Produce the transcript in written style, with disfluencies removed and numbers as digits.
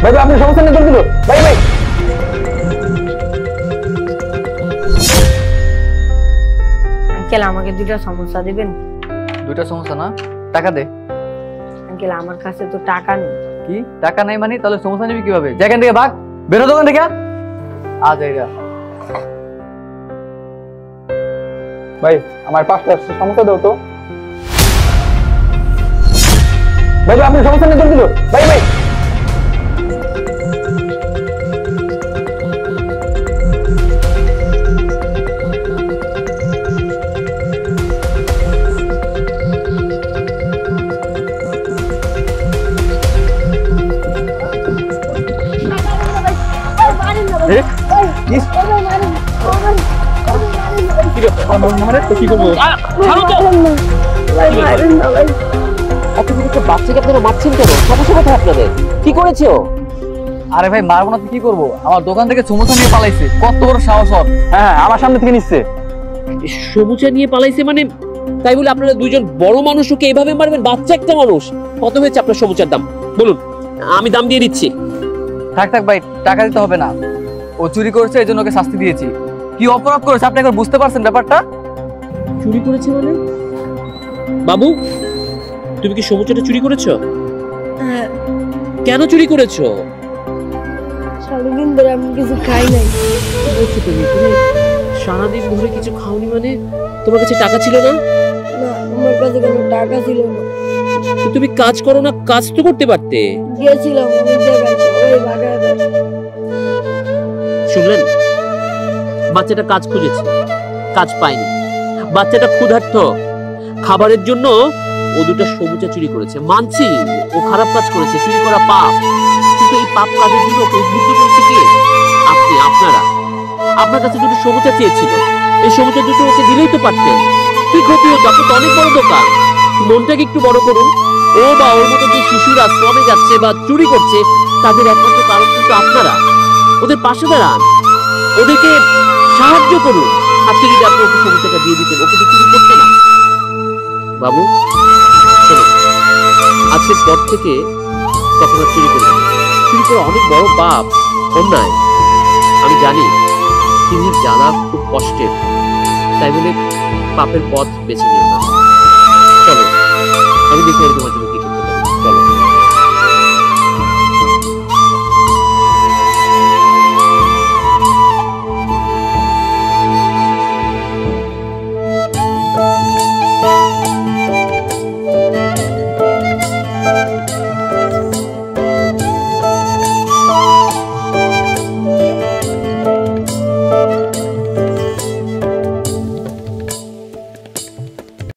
ভাই ভাই আপনি সমস্যা নিয়ে দিল ভাই ভাই। আঙ্কেল আমাকে দুইটা সমস্যা দিবেন? দুইটা সমস্যা না, টাকা দে। আঙ্কেল আমার কাছে তো টাকা নেই। কি টাকা নাই মানে? তাহলে সমস্যা নিবি কিভাবে? যেখান থেকে ভাগ, বেরো দোকান থেকে। আজ এইটা ভাই আমার 5টা সমস্যা দাও তো। ভাই ভাই আপনি সমস্যা নিয়ে দিল ভাই ভাই। কি করবো? বাচ্চাকে আপনারা মারছেন কেন? সমস্যা কোথায় আপনাদের? কি করেছে ও? আরে ভাই মারবো না তো কি করবো? আমার দোকান থেকে সমস্যা নিয়ে পালাইছে। কত বড় সাহস ওর! হ্যাঁ আমার সামনে থেকে নিচ্ছে। সমুচা নিয়ে পালাইছে মানে? তাই বলে আপনারা দুইজন বড় মানুষ ওকে এভাবে মারবেন? বাচ্চা একটা মানুষ। কত হয়েছে আপনার সমুচার দাম বলুন, আমি দাম দিয়ে দিচ্ছি। থাক থাক ভাই, টাকা দিতে হবে না। ও চুরি করেছে, এই জন্য ওকে শাস্তি দিয়েছি। কি অপরাধ করেছে আপনি একবার বুঝতে পারছেন ব্যাপারটা? চুরি করেছে মানে? বাবু তুমি কি সমুচাটা চুরি করেছো? হ্যাঁ। কেন চুরি করেছো? সারাদিন ধরে আমি কিছু খাই নাই। তুমি সারাদিন ধরে কিছু খাওনি মানে? তোমার কাছে টাকা ছিল না? না আমার কাছে কোনো টাকা ছিল না। তো তুমি কাজ করো না? কাজ তো করতে পারতে। গিয়েছিলাম অনেক জায়গায়, সবাই ভাগায় দেয়। শুনলেন, বাচ্চাটা কাজ খুঁজেছে, কাজ পায়নি। বাচ্চাটা ক্ষুধার্ত, খাবারের জন্য ও দুটো সমুচা চুরি করেছে। মানছি ও খারাপ কাজ করেছে, চুরি করা পাপ। কিন্তু এই পাপ কাজের জন্য ওকে উদ্বুদ্ধ করেছে কে? আপনি, আপনারা। আপনার কাছে দুটো সমুচা চেয়েছিল, এই সমুচা দুটো ওকে দিলেই তো পারতেন। কি ক্ষতি হতো? আপনি তো অনেক বড় দোকান, মনটাকে একটু বড় করুন। ও বা ওর মতো যে শিশুরা শ্রমে যাচ্ছে বা চুরি করছে, তাদের একমাত্র কারণ কিন্তু আপনারা। ওদের পাশে দাঁড়ান, ওদেরকে সাহায্য করুন। আজকে যদি আপনি ওকে সমুচাটা দিয়ে দিতেন, ওকে তো চুরি করতো না। বাবু শোনো, আজকের পর থেকে কখনো চুরি করবে না। চুরি করা অনেক বড় পাপ, অন্যায়। আমি জানি চিনির জ্বালা খুব কষ্টের, তাই বলে পাপের পথ বেছে নিও না। চলো আমি দেখে তোমার জন্য